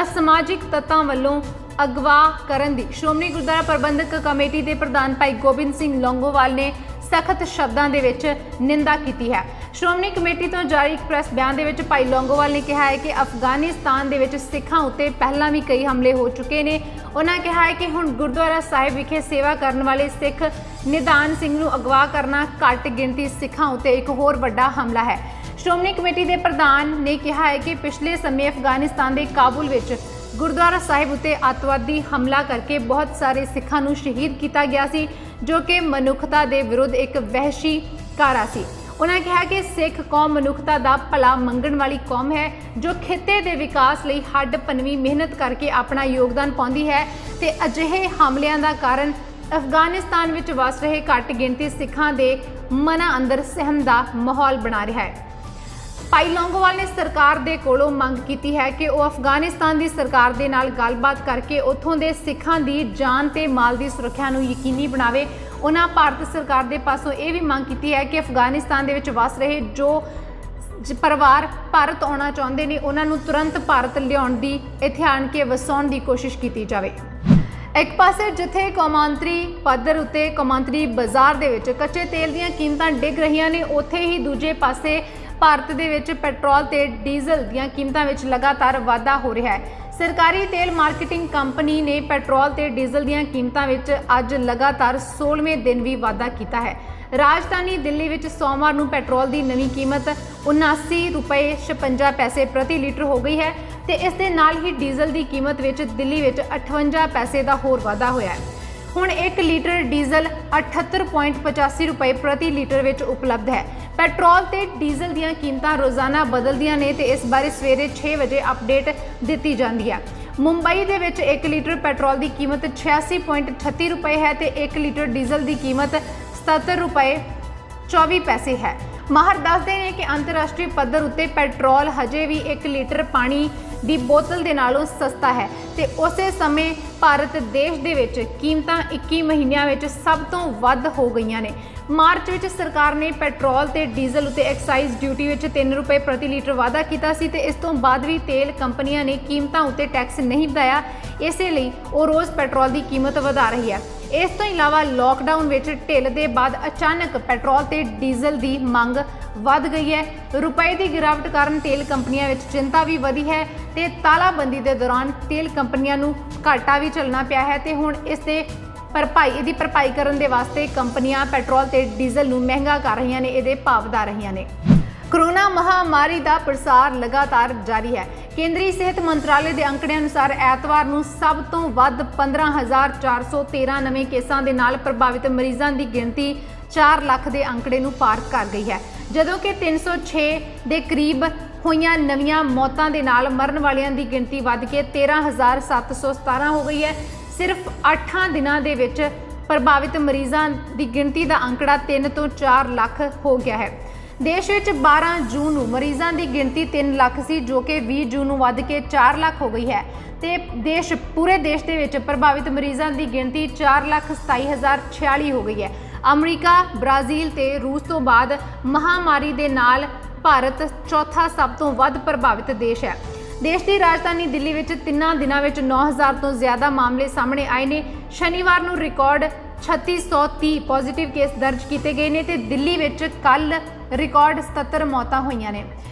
ਅਸਮਾਜਿਕ ਤੱਤਾਂ ਵੱਲੋਂ ਅਗਵਾ ਕਰਨ ਦੀ ਸ਼੍ਰੋਮਣੀ ਗੁਰਦੁਆਰਾ ਪ੍ਰਬੰਧਕ ਕਮੇਟੀ ਦੇ ਪ੍ਰਧਾਨ ਭਾਈ ਗੋਬਿੰਦ ਸਿੰਘ ਲੌਂਗੋਵਾਲ ਨੇ ਸਖਤ ਸ਼ਬਦਾਂ ਦੇ ਵਿੱਚ ਨਿੰਦਾ ਕੀਤੀ ਹੈ। ਸ਼੍ਰੋਮਣੀ ਕਮੇਟੀ ਤੋਂ ਜਾਰੀ ਇੱਕ ਪ੍ਰੈਸ ਬਿਆਨ ਦੇ ਵਿੱਚ ਭਾਈ ਲੌਂਗੋਵਾਲ ਨੇ ਕਿਹਾ ਹੈ ਕਿ ਅਫਗਾਨਿਸਤਾਨ ਦੇ ਵਿੱਚ ਸਿੱਖਾਂ ਉੱਤੇ ਪਹਿਲਾਂ ਵੀ ਕਈ ਹਮਲੇ ਹੋ ਚੁੱਕੇ ਨੇ। ਉਹਨਾਂ ਕਿਹਾ ਹੈ ਕਿ ਹੁਣ ਗੁਰਦੁਆਰਾ ਸਾਹਿਬ ਵਿਖੇ ਸੇਵਾ ਕਰਨ ਵਾਲੇ ਸਿੱਖ ਨਿਧਾਨ ਸਿੰਘ ਨੂੰ ਅਗਵਾ ਕਰਨਾ ਘੱਟ ਗਿਣਤੀ ਸਿੱਖਾਂ ਉੱਤੇ ਇੱਕ ਹੋਰ ਵੱਡਾ ਹਮਲਾ ਹੈ। ਸ਼੍ਰੋਮਣੀ ਕਮੇਟੀ ਦੇ ਪ੍ਰਧਾਨ ਨੇ ਕਿਹਾ ਹੈ ਕਿ ਪਿਛਲੇ ਸਮੇਂ ਅਫਗਾਨਿਸਤਾਨ ਦੇ ਕਾਬੁਲ ਵਿੱਚ ਗੁਰਦੁਆਰਾ ਸਾਹਿਬ ਉੱਤੇ ਅੱਤਵਾਦੀ ਹਮਲਾ ਕਰਕੇ ਬਹੁਤ ਸਾਰੇ ਸਿੱਖਾਂ ਨੂੰ ਸ਼ਹੀਦ ਕੀਤਾ ਗਿਆ ਸੀ, ਜੋ ਕਿ ਮਨੁੱਖਤਾ ਦੇ ਵਿਰੁੱਧ ਇੱਕ ਵਹਿਸ਼ੀ ਕਾਰਾ ਸੀ। ਉਹਨਾਂ ਕਿਹਾ ਕਿ ਸਿੱਖ ਕੌਮ ਮਨੁੱਖਤਾ ਦਾ ਭਲਾ ਮੰਗਣ ਵਾਲੀ ਕੌਮ ਹੈ, ਜੋ ਖਿੱਤੇ ਦੇ ਵਿਕਾਸ ਲਈ ਹੱਡ ਭੰਨਵੀਂ ਮਿਹਨਤ ਕਰਕੇ ਆਪਣਾ ਯੋਗਦਾਨ ਪਾਉਂਦੀ ਹੈ ਤੇ ਅਜਿਹੇ ਹਮਲਿਆਂ ਦਾ ਕਾਰਨ ਅਫਗਾਨਿਸਤਾਨ ਵਿੱਚ ਵਸ ਰਹੇ ਘੱਟ ਗਿਣਤੀ ਸਿੱਖਾਂ ਦੇ ਮਨਾਂ ਅੰਦਰ ਸਹਿਮ ਦਾ ਮਾਹੌਲ ਬਣਾ ਰਿਹਾ ਹੈ। ਭਾਈ ਲੌਂਗੋਵਾਲ ਨੇ ਸਰਕਾਰ ਦੇ ਕੋਲੋਂ ਮੰਗ ਕੀਤੀ ਹੈ ਕਿ ਉਹ ਅਫਗਾਨਿਸਤਾਨ ਦੀ ਸਰਕਾਰ ਦੇ ਨਾਲ ਗੱਲਬਾਤ ਕਰਕੇ ਉੱਥੋਂ ਦੇ ਸਿੱਖਾਂ ਦੀ ਜਾਨ ਤੇ ਮਾਲ ਦੀ ਸੁਰੱਖਿਆ ਨੂੰ ਯਕੀਨੀ ਬਣਾਵੇ। ਉਹਨਾਂ ਭਾਰਤ ਸਰਕਾਰ ਦੇ ਪਾਸੋਂ ਇਹ ਵੀ ਮੰਗ ਕੀਤੀ ਹੈ ਕਿ ਅਫਗਾਨਿਸਤਾਨ ਦੇ ਵਿੱਚ ਵਸ ਰਹੇ ਜੋ ਪਰਿਵਾਰ ਭਾਰਤ ਆਉਣਾ ਚਾਹੁੰਦੇ ਨੇ, ਉਹਨਾਂ ਨੂੰ ਤੁਰੰਤ ਭਾਰਤ ਲਿਆਉਣ ਦੀ, ਇੱਥੇ ਆਣ ਕੇ ਵਸਾਉਣ ਦੀ ਕੋਸ਼ਿਸ਼ ਕੀਤੀ ਜਾਵੇ। ਇੱਕ ਪਾਸੇ ਜਿੱਥੇ ਕੌਮਾਂਤਰੀ ਪੱਧਰ ਉੱਤੇ ਕੌਮਾਂਤਰੀ ਬਾਜ਼ਾਰ ਦੇ ਵਿੱਚ ਕੱਚੇ ਤੇਲ ਦੀਆਂ ਕੀਮਤਾਂ ਡਿੱਗ ਰਹੀਆਂ ਨੇ, ਉੱਥੇ ਹੀ ਦੂਜੇ ਪਾਸੇ ਭਾਰਤ ਦੇ ਵਿੱਚ ਪੈਟਰੋਲ ਤੇ ਡੀਜ਼ਲ ਦੀਆਂ ਕੀਮਤਾਂ ਵਿੱਚ ਲਗਾਤਾਰ ਵਾਧਾ ਹੋ ਰਿਹਾ ਹੈ। ਸਰਕਾਰੀ ਤੇਲ ਮਾਰਕੀਟਿੰਗ ਕੰਪਨੀ ਨੇ ਪੈਟਰੋਲ ਤੇ ਡੀਜ਼ਲ ਦੀਆਂ ਕੀਮਤਾਂ ਵਿੱਚ ਅੱਜ ਲਗਾਤਾਰ 16ਵੇਂ ਦਿਨ ਵੀ ਵਾਧਾ ਕੀਤਾ ਹੈ। ਰਾਜਧਾਨੀ ਦਿੱਲੀ ਵਿੱਚ ਸੋਮਵਾਰ ਨੂੰ ਪੈਟਰੋਲ ਦੀ ਨਵੀਂ ਕੀਮਤ 79 ਰੁਪਏ 56 ਪੈਸੇ ਪ੍ਰਤੀ ਲੀਟਰ ਹੋ ਗਈ ਹੈ ਤੇ ਇਸ ਦੇ ਨਾਲ ਹੀ ਡੀਜ਼ਲ ਦੀ ਕੀਮਤ ਵਿੱਚ ਦਿੱਲੀ ਵਿੱਚ 58 ਪੈਸੇ ਦਾ ਹੋਰ ਵਾਧਾ ਹੋਇਆ ਹੈ। ਹੁਣ 1 ਲੀਟਰ ਡੀਜ਼ਲ 78.85 ਰੁਪਏ ਪ੍ਰਤੀ ਲੀਟਰ ਵਿੱਚ ਉਪਲਬਧ ਹੈ। ਪੈਟਰੋਲ ਤੇ ਡੀਜ਼ਲ ਦੀਆਂ ਕੀਮਤਾਂ ਰੋਜ਼ਾਨਾ ਬਦਲਦੀਆਂ ਨੇ ਤੇ ਇਸ ਬਾਰੇ ਸਵੇਰੇ 6 ਵਜੇ ਅਪਡੇਟ ਦਿੱਤੀ ਜਾਂਦੀ ਹੈ। ਮੁੰਬਈ ਦੇ ਵਿੱਚ 1 ਲੀਟਰ ਪੈਟਰੋਲ ਦੀ ਕੀਮਤ 86.38 ਰੁਪਏ ਹੈ ਤੇ 1 ਲੀਟਰ ਡੀਜ਼ਲ ਦੀ ਕੀਮਤ 77 ਰੁਪਏ 24 ਪੈਸੇ ਹੈ। ਮਾਹਰ ਦੱਸਦੇ ਨੇ ਕਿ ਅੰਤਰਰਾਸ਼ਟਰੀ ਪੱਧਰ ਉੱਤੇ ਪੈਟਰੋਲ ਹਜੇ ਵੀ 1 ਲੀਟਰ ਪਾਣੀ ਦੀ ਬੋਤਲ ਦੇ ਨਾਲੋਂ ਸਸਤਾ ਹੈ ਤੇ ਉਸੇ ਸਮੇਂ ਭਾਰਤ ਦੇਸ਼ ਦੇ ਵਿੱਚ ਕੀਮਤਾਂ 21 ਮਹੀਨਿਆਂ ਵਿੱਚ ਸਭ ਤੋਂ ਵੱਧ ਹੋ ਗਈਆਂ ਨੇ। ਮਾਰਚ ਵਿੱਚ ਸਰਕਾਰ ਨੇ ਪੈਟਰੋਲ ਤੇ ਡੀਜ਼ਲ ਉੱਤੇ ਐਕਸਾਈਜ਼ ਡਿਊਟੀ ਵਿੱਚ 3 ਰੁਪਏ ਪ੍ਰਤੀ ਲੀਟਰ ਵਾਧਾ ਕੀਤਾ ਸੀ ਤੇ ਇਸ ਤੋਂ ਬਾਅਦ ਵੀ ਤੇਲ ਕੰਪਨੀਆਂ ਨੇ ਕੀਮਤਾਂ ਉੱਤੇ ਟੈਕਸ ਨਹੀਂ ਵਧਾਇਆ, ਇਸੇ ਲਈ ਉਹ ਰੋਜ਼ ਪੈਟਰੋਲ ਦੀ ਕੀਮਤ ਵਧਾ ਰਹੀ ਹੈ। ਇਸ ਤੋਂ ਇਲਾਵਾ ਲੋਕਡਾਊਨ ਵਿੱਚ ਢਿੱਲ ਦੇ ਬਾਅਦ ਅਚਾਨਕ ਪੈਟਰੋਲ ਤੇ ਡੀਜ਼ਲ ਦੀ ਮੰਗ ਵੱਧ ਗਈ ਹੈ। ਰੁਪਏ ਦੀ ਗਿਰਾਵਟ ਕਾਰਨ ਤੇਲ ਕੰਪਨੀਆਂ ਵਿੱਚ ਚਿੰਤਾ ਵੀ ਵਧੀ ਹੈ ਤੇ ਤਾਲਾਬੰਦੀ ਦੇ ਦੌਰਾਨ ਤੇਲ ਕੰਪਨੀਆਂ ਨੂੰ ਘਾਟਾ ਵੀ ਝੱਲਣਾ ਪਿਆ ਹੈ ਤੇ ਹੁਣ ਇਹਦੀ ਭਰਪਾਈ ਕਰਨ ਦੇ ਵਾਸਤੇ ਕੰਪਨੀਆਂ ਪੈਟਰੋਲ ਤੇ ਡੀਜ਼ਲ ਨੂੰ ਮਹਿੰਗਾ ਕਰ ਰਹੀਆਂ ਨੇ, ਇਹਦੇ ਭਾਅ ਵਧਾ ਰਹੀਆਂ ਨੇ। ਕੋਰੋਨਾ ਮਹਾਮਾਰੀ ਦਾ ਪ੍ਰਸਾਰ ਲਗਾਤਾਰ ਜਾਰੀ ਹੈ। ਕੇਂਦਰੀ ਸਿਹਤ ਮੰਤਰਾਲੇ ਦੇ ਅੰਕੜਿਆਂ ਅਨੁਸਾਰ ਐਤਵਾਰ ਨੂੰ ਸਭ ਤੋਂ ਵੱਧ 15,413 ਨਵੇਂ ਕੇਸਾਂ ਦੇ ਨਾਲ ਪ੍ਰਭਾਵਿਤ ਮਰੀਜ਼ਾਂ ਦੀ ਗਿਣਤੀ 4 ਲੱਖ ਦੇ ਅੰਕੜੇ ਨੂੰ ਪਾਰ ਕਰ ਗਈ ਹੈ, ਜਦੋਂ ਕਿ 306 ਦੇ ਕਰੀਬ ਹੋਈਆਂ ਨਵੀਆਂ ਮੌਤਾਂ ਦੇ ਨਾਲ ਮਰਨ ਵਾਲਿਆਂ ਦੀ ਗਿਣਤੀ ਵੱਧ ਕੇ 13,717 ਹੋ ਗਈ ਹੈ। ਸਿਰਫ 8 ਦਿਨਾਂ ਦੇ ਵਿੱਚ ਪ੍ਰਭਾਵਿਤ ਮਰੀਜ਼ਾਂ ਦੀ ਗਿਣਤੀ ਦਾ ਅੰਕੜਾ 3 ਤੋਂ 4 ਲੱਖ ਹੋ ਗਿਆ ਹੈ। देश ਵਿੱਚ 12 ਜੂਨ ਨੂੰ ਮਰੀਜ਼ਾਂ ਦੀ ਗਿਣਤੀ 3 ਲੱਖ ਸੀ, ਜੋ ਕਿ 20 ਜੂਨ ਨੂੰ ਵੱਧ ਕੇ 4 ਲੱਖ ਹੋ ਗਈ ਹੈ ਤੇ ਪੂਰੇ ਦੇਸ਼ ਦੇ ਵਿੱਚ ਪ੍ਰਭਾਵਿਤ ਮਰੀਜ਼ਾਂ ਦੀ ਗਿਣਤੀ 4,27,046 ਹੋ ਗਈ ਹੈ। ਅਮਰੀਕਾ, ਬ੍ਰਾਜ਼ੀਲ ਤੇ ਰੂਸ ਤੋਂ ਬਾਅਦ ਮਹਾਮਾਰੀ ਦੇ ਨਾਲ ਭਾਰਤ ਚੌਥਾ ਸਭ ਤੋਂ ਵੱਧ ਪ੍ਰਭਾਵਿਤ ਦੇਸ਼ ਹੈ। ਦੇਸ਼ ਦੀ ਰਾਜਧਾਨੀ ਦਿੱਲੀ ਵਿੱਚ 3 ਦਿਨਾਂ ਵਿੱਚ 9,000 ਤੋਂ ਜ਼ਿਆਦਾ ਮਾਮਲੇ ਸਾਹਮਣੇ ਆਏ ਨੇ। ਸ਼ਨੀਵਾਰ ਨੂੰ ਰਿਕਾਰਡ 3630 ਪੋਜ਼ਿਟਿਵ ਕੇਸ ਦਰਜ ਕੀਤੇ ਗਏ ਨੇ ਤੇ ਦਿੱਲੀ ਵਿੱਚ ਕੱਲ ਰਿਕਾਰਡ 77 ਮੌਤਾਂ ਹੋਈਆਂ ਨੇ।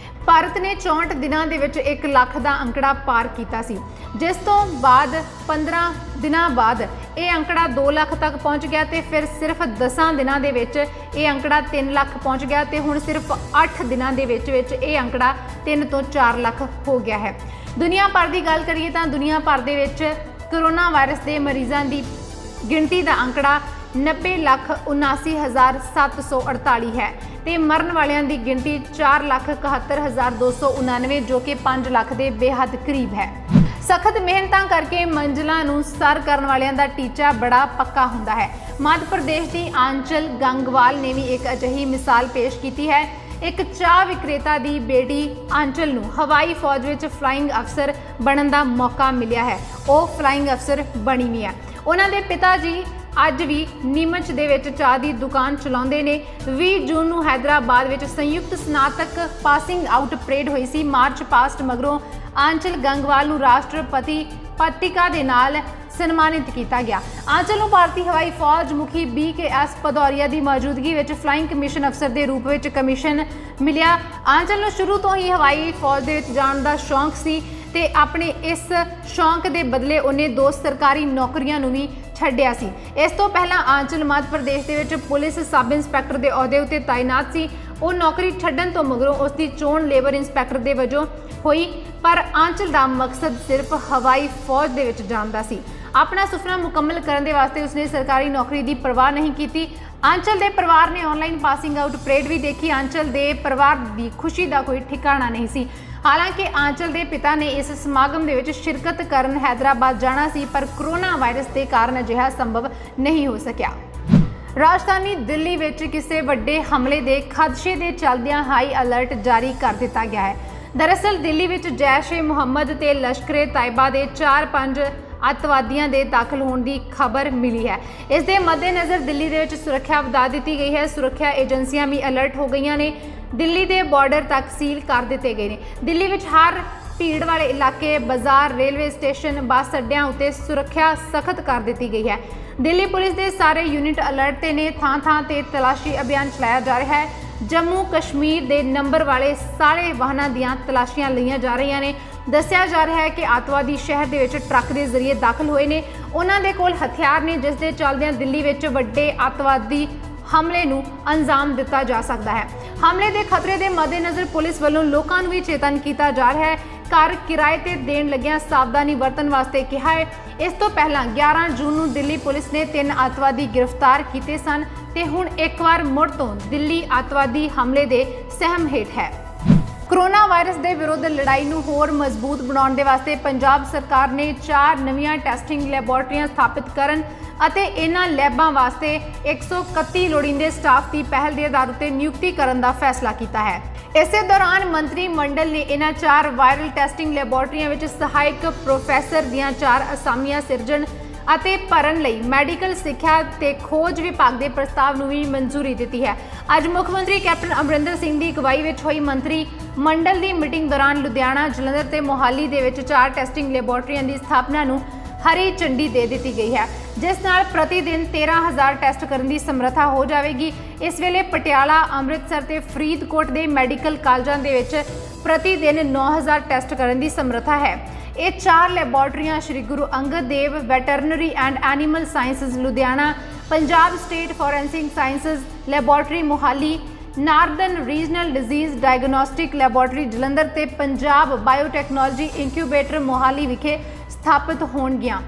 ਭਾਰਤ ਨੇ 64 ਦਿਨਾਂ ਦੇ ਵਿੱਚ 1 ਲੱਖ ਦਾ ਅੰਕੜਾ ਪਾਰ ਕੀਤਾ ਸੀ, ਜਿਸ ਤੋਂ ਬਾਅਦ 15 ਦਿਨਾਂ ਬਾਅਦ ਇਹ ਅੰਕੜਾ 2 ਲੱਖ ਤੱਕ ਪਹੁੰਚ ਗਿਆ ਤੇ ਫਿਰ ਸਿਰਫ 10 ਦਿਨਾਂ ਦੇ ਵਿੱਚ ਇਹ ਅੰਕੜਾ 3 ਲੱਖ ਪਹੁੰਚ ਗਿਆ ਤੇ ਹੁਣ ਸਿਰਫ 8 ਦਿਨਾਂ ਦੇ ਵਿੱਚ ਇਹ ਅੰਕੜਾ 3 ਤੋਂ 4 ਲੱਖ ਹੋ ਗਿਆ ਹੈ। ਦੁਨੀਆ ਭਰ ਦੀ ਗੱਲ ਕਰੀਏ ਤਾਂ ਦੁਨੀਆ ਭਰ ਦੇ ਵਿੱਚ ਕੋਰੋਨਾ ਵਾਇਰਸ ਦੇ ਮਰੀਜ਼ਾਂ ਦੀ ਗਿਣਤੀ ਦਾ ਅੰਕੜਾ 90,79,748 ਹੈ ਤੇ ਮਰਨ ਵਾਲਿਆਂ ਦੀ ਗਿਣਤੀ 4,71,299 ਜੋ ਕਿ 5 ਲੱਖ ਦੇ ਬੇਹੱਦ ਕਰੀਬ ਹੈ। ਸਖਤ ਮਿਹਨਤਾਂ ਕਰਕੇ ਮੰਜ਼ਿਲਾਂ ਨੂੰ ਸਰ ਕਰਨ ਵਾਲਿਆਂ ਦਾ ਟੀਚਾ ਬੜਾ ਪੱਕਾ ਹੁੰਦਾ ਹੈ। ਮੱਧ ਪ੍ਰਦੇਸ਼ ਦੀ ਆਂਚਲ ਗੰਗਵਾਲ ਨੇ ਵੀ ਇੱਕ ਅਜਿਹੀ ਮਿਸਾਲ ਪੇਸ਼ ਕੀਤੀ ਹੈ। ਇੱਕ ਚਾਹ ਵਿਕਰੇਤਾ ਦੀ ਬੇਟੀ ਆਂਚਲ ਨੂੰ ਹਵਾਈ ਫੌਜ ਵਿੱਚ ਫਲਾਈਂਗ ਅਫਸਰ ਬਣਨ ਦਾ ਮੌਕਾ ਮਿਲਿਆ ਹੈ। ਉਹ ਫਲਾਈਂਗ ਅਫਸਰ ਬਣੀ ਵੀ ਹੈ। ਉਹਨਾਂ ਦੇ ਪਿਤਾ ਜੀ ਅੱਜ ਵੀ ਨੀਮਚ ਦੇ ਵਿੱਚ ਚਾਹ ਦੀ ਦੁਕਾਨ ਚਲਾਉਂਦੇ ਨੇ। 20 ਜੂਨ ਨੂੰ ਹੈਦਰਾਬਾਦ ਵਿੱਚ ਸੰਯੁਕਤ ਸਨਾਤਕ ਪਾਸਿੰਗ ਆਊਟ ਪਰੇਡ ਹੋਈ ਸੀ। ਮਾਰਚ ਪਾਸਟ ਮਗਰੋਂ ਆਂਚਲ ਗੰਗਵਾਲ ਨੂੰ ਰਾਸ਼ਟਰਪਤੀ ਪੱਤਿਕਾ ਦੇ ਨਾਲ ਸਨਮਾਨਿਤ ਕੀਤਾ ਗਿਆ। ਆਂਚਲ ਨੂੰ ਭਾਰਤੀ ਹਵਾਈ ਫੌਜ ਮੁਖੀ BKS ਭਦੌਰੀਆ ਦੀ ਮੌਜੂਦਗੀ ਵਿੱਚ ਫਲਾਈਂਗ ਕਮਿਸ਼ਨ ਅਫਸਰ ਦੇ ਰੂਪ ਵਿੱਚ ਕਮਿਸ਼ਨ ਮਿਲਿਆ। ਆਂਚਲ ਨੂੰ ਸ਼ੁਰੂ ਤੋਂ ਹੀ ਹਵਾਈ ਫੌਜ ਦੇ ਵਿੱਚ ਜਾਣ ਦਾ ਸ਼ੌਂਕ ਸੀ ਤੇ ਆਪਣੇ ਇਸ ਸ਼ੌਂਕ ਦੇ ਬਦਲੇ ਉਹਨੇ 2 ਸਰਕਾਰੀ ਨੌਕਰੀਆਂ ਨੂੰ ਵੀ ਛੱਡਿਆ ਸੀ। ਇਸ ਤੋਂ ਪਹਿਲਾਂ ਆਂਚਲ ਮੱਧ ਪ੍ਰਦੇਸ਼ ਦੇ ਵਿੱਚ ਪੁਲਿਸ ਸਬ ਇੰਸਪੈਕਟਰ ਦੇ ਅਹੁਦੇ ਉੱਤੇ ਤਾਇਨਾਤ ਸੀ। ਉਹ ਨੌਕਰੀ ਛੱਡਣ ਤੋਂ ਮਗਰੋਂ ਉਸ ਦੀ ਚੋਣ ਲੇਬਰ ਇੰਸਪੈਕਟਰ ਦੇ ਵਜੋਂ ਹੋਈ, ਪਰ ਆਂਚਲ ਦਾ ਮਕਸਦ ਸਿਰਫ ਹਵਾਈ ਫੌਜ ਦੇ ਵਿੱਚ ਜਾਣ ਦਾ ਸੀ। ਆਪਣਾ ਸੁਪਨਾ ਮੁਕੰਮਲ ਕਰਨ ਦੇ ਵਾਸਤੇ ਉਸਨੇ ਸਰਕਾਰੀ ਨੌਕਰੀ ਦੀ ਪਰਵਾਹ ਨਹੀਂ ਕੀਤੀ। ਆਂਚਲ ਦੇ ਪਰਿਵਾਰ ਨੇ ਆਨਲਾਈਨ ਪਾਸਿੰਗ ਆਊਟ ਪਰੇਡ ਵੀ ਦੇਖੀ। ਆਂਚਲ ਦੇ ਪਰਿਵਾਰ ਦੀ ਖੁਸ਼ੀ ਦਾ ਕੋਈ ਠਿਕਾਣਾ ਨਹੀਂ ਸੀ। ਹਾਲਾਂਕਿ ਆਂਚਲ ਦੇ ਪਿਤਾ ਨੇ ਇਸ ਸਮਾਗਮ ਦੇ ਵਿੱਚ ਸ਼ਿਰਕਤ ਕਰਨ ਹੈਦਰਾਬਾਦ ਜਾਣਾ ਸੀ, ਪਰ ਕੋਰੋਨਾ ਵਾਇਰਸ ਦੇ ਕਾਰਨ ਅਜਿਹਾ ਸੰਭਵ ਨਹੀਂ ਹੋ ਸਕਿਆ। ਰਾਜਧਾਨੀ ਦਿੱਲੀ ਵਿੱਚ ਕਿਸੇ ਵੱਡੇ ਹਮਲੇ ਦੇ ਖਦਸ਼ੇ ਦੇ ਚੱਲਦਿਆਂ ਹਾਈ ਅਲਰਟ ਜਾਰੀ ਕਰ ਦਿੱਤਾ ਗਿਆ ਹੈ। ਦਰਅਸਲ ਦਿੱਲੀ ਵਿੱਚ ਜੈਸ਼-ਏ-ਮੁਹੰਮਦ ਤੇ ਲਸ਼ਕਰ-ਏ-ਤਾਇਬਾ ਦੇ 4-5 ਅੱਤਵਾਦੀਆਂ ਦੇ ਦਾਖਲ ਹੋਣ ਦੀ ਖਬਰ ਮਿਲੀ ਹੈ। ਇਸ ਦੇ ਮੱਦੇਨਜ਼ਰ ਦਿੱਲੀ ਦੇ ਵਿੱਚ ਸੁਰੱਖਿਆ ਵਧਾ ਦਿੱਤੀ ਗਈ ਹੈ। ਸੁਰੱਖਿਆ ਏਜੰਸੀਆਂ ਵੀ ਅਲਰਟ ਹੋ ਗਈਆਂ ਨੇ। ਦਿੱਲੀ ਦੇ ਬਾਰਡਰ ਤੱਕ ਸੀਲ ਕਰ ਦਿੱਤੇ ਗਏ ਨੇ। ਦਿੱਲੀ ਵਿੱਚ ਹਰ ਭੀੜ ਵਾਲੇ ਇਲਾਕੇ, ਬਾਜ਼ਾਰ, ਰੇਲਵੇ ਸਟੇਸ਼ਨ, ਬੱਸ ਅੱਡਿਆਂ ਉੱਤੇ ਸੁਰੱਖਿਆ ਸਖਤ ਕਰ ਦਿੱਤੀ ਗਈ ਹੈ। ਦਿੱਲੀ ਪੁਲਿਸ ਦੇ ਸਾਰੇ ਯੂਨਿਟ ਅਲਰਟ ਤੇ ਨੇ। ਥਾਂ-ਥਾਂ ਤੇ ਤਲਾਸ਼ੀ ਅਭਿਆਨ ਚਲਾਇਆ ਜਾ ਰਿਹਾ ਹੈ। ਜੰਮੂ ਕਸ਼ਮੀਰ ਦੇ ਨੰਬਰ ਵਾਲੇ ਸਾਰੇ ਵਾਹਨਾਂ ਦੀਆਂ ਤਲਾਸ਼ੀਆਂ ਲਈਆਂ ਜਾ ਰਹੀਆਂ ਨੇ। ਦੱਸਿਆ ਜਾ ਰਿਹਾ ਹੈ ਕਿ ਅੱਤਵਾਦੀ ਸ਼ਹਿਰ ਦੇ ਵਿੱਚ ਟਰੱਕ ਦੇ ਜ਼ਰੀਏ ਦਾਖਲ ਹੋਏ ਨੇ। ਉਹਨਾਂ ਦੇ ਕੋਲ ਹਥਿਆਰ ਨੇ, ਜਿਸ ਦੇ ਚੱਲਦਿਆਂ ਦਿੱਲੀ ਵਿੱਚ ਵੱਡੇ ਅੱਤਵਾਦੀ ਹਮਲੇ ਨੂੰ ਅੰਜਾਮ ਦਿੱਤਾ ਜਾ ਸਕਦਾ ਹੈ। ਹਮਲੇ ਦੇ ਖਤਰੇ ਦੇ ਮੱਦੇਨਜ਼ਰ ਪੁਲਿਸ ਵੱਲੋਂ ਲੋਕਾਂ ਨੂੰ ਵੀ ਚੇਤਨ ਕੀਤਾ ਜਾ ਰਿਹਾ ਹੈ। ਘਰ ਕਿਰਾਏ ਤੇ ਦੇਣ ਲੱਗਿਆਂ ਸਾਵਧਾਨੀ ਵਰਤਣ ਵਾਸਤੇ ਕਿਹਾ ਹੈ। ਇਸ ਤੋਂ ਪਹਿਲਾਂ 11 ਜੂਨ ਨੂੰ ਦਿੱਲੀ ਪੁਲਿਸ ਨੇ 3 ਅੱਤਵਾਦੀ ਗ੍ਰਿਫਤਾਰ ਕੀਤੇ ਸਨ ਤੇ ਹੁਣ ਇੱਕ ਵਾਰ ਮੁੜ ਤੋਂ ਦਿੱਲੀ ਅੱਤਵਾਦੀ ਹਮਲੇ ਦੇ ਸਹਿਮ ਹੇਠ ਹੈ। ਕੋਰੋਨਾ ਵਾਇਰਸ ਦੇ ਵਿਰੁੱਧ ਲੜਾਈ ਨੂੰ ਹੋਰ ਮਜ਼ਬੂਤ ਬਣਾਉਣ ਦੇ ਵਾਸਤੇ ਪੰਜਾਬ ਸਰਕਾਰ ਨੇ 4 ਨਵੀਆਂ ਟੈਸਟਿੰਗ ਲੈਬੋਰੇਟਰੀਆਂ ਸਥਾਪਿਤ ਕਰਨ ਅਤੇ ਇਹਨਾਂ ਲੈਬਾਂ ਵਾਸਤੇ 131 ਲੋੜੀਂਦੇ ਸਟਾਫ ਦੀ ਪਹਿਲ ਦੇ ਆਧਾਰ ਉੱਤੇ ਨਿਯੁਕਤੀ ਕਰਨ ਦਾ ਫੈਸਲਾ ਕੀਤਾ ਹੈ। ਇਸੇ ਦੌਰਾਨ ਮੰਤਰੀ ਮੰਡਲ ਨੇ ਇਹਨਾਂ 4 ਵਾਇਰਲ ਟੈਸਟਿੰਗ ਲੈਬੋਰੇਟਰੀਆਂ ਵਿੱਚ ਸਹਾਇਕ ਪ੍ਰੋਫੈਸਰ ਦੀਆਂ 4 ਅਸਾਮੀਆਂ ਸਿਰਜਣ ਅਤੇ ਭਰਨ ਲਈ ਮੈਡੀਕਲ ਸਿੱਖਿਆ ਤੇ ਖੋਜ ਵਿਭਾਗ ਦੇ ਪ੍ਰਸਤਾਵ ਨੂੰ ਵੀ ਮਨਜ਼ੂਰੀ ਦਿੱਤੀ ਹੈ। ਅੱਜ ਮੁੱਖ ਮੰਤਰੀ ਕੈਪਟਨ ਅਮਰਿੰਦਰ ਸਿੰਘ ਦੀ ਅਗਵਾਈ ਵਿੱਚ ਹੋਈ ਮੰਤਰੀ ਮੰਡਲ ਦੀ ਮੀਟਿੰਗ ਦੌਰਾਨ ਲੁਧਿਆਣਾ, ਜਲੰਧਰ ਤੇ ਮੋਹਾਲੀ ਦੇ ਵਿੱਚ 4 ਟੈਸਟਿੰਗ ਲੈਬੋਰੇਟਰੀਆਂ ਦੀ ਸਥਾਪਨਾ ਨੂੰ ਹਰੀ ਝੰਡੀ ਦੇ ਦਿੱਤੀ ਗਈ ਹੈ, ਜਿਸ ਨਾਲ ਪ੍ਰਤੀ ਦਿਨ 13,000 ਟੈਸਟ ਕਰਨ ਦੀ ਸਮਰੱਥਾ ਹੋ ਜਾਵੇਗੀ। ਇਸ ਵੇਲੇ ਪਟਿਆਲਾ, ਅੰਮ੍ਰਿਤਸਰ ਤੇ ਫਰੀਦਕੋਟ ਦੇ ਮੈਡੀਕਲ ਕਾਲਜਾਂ ਦੇ ਵਿੱਚ ਪ੍ਰਤੀ ਦਿਨ 9,000 ਟੈਸਟ ਕਰਨ ਦੀ ਸਮਰੱਥਾ ਹੈ। ਇਹ 4 ਲੈਬੋਰੇਟਰੀਆਂ Shri Guru Angad Dev veterinary and animal sciences Ludhiana, Punjab state forensic sciences laboratory Mohali, northern regional disease diagnostic laboratory Jalandhar ਤੇ ਪੰਜਾਬ ਬਾਇਓਟੈਕਨੋਲੋਜੀ ਇਨਕਿਊਬੇਟਰ ਮੋਹਾਲੀ ਵਿਖੇ ਸਥਾਪਿਤ ਹੋਣਗੀਆਂ।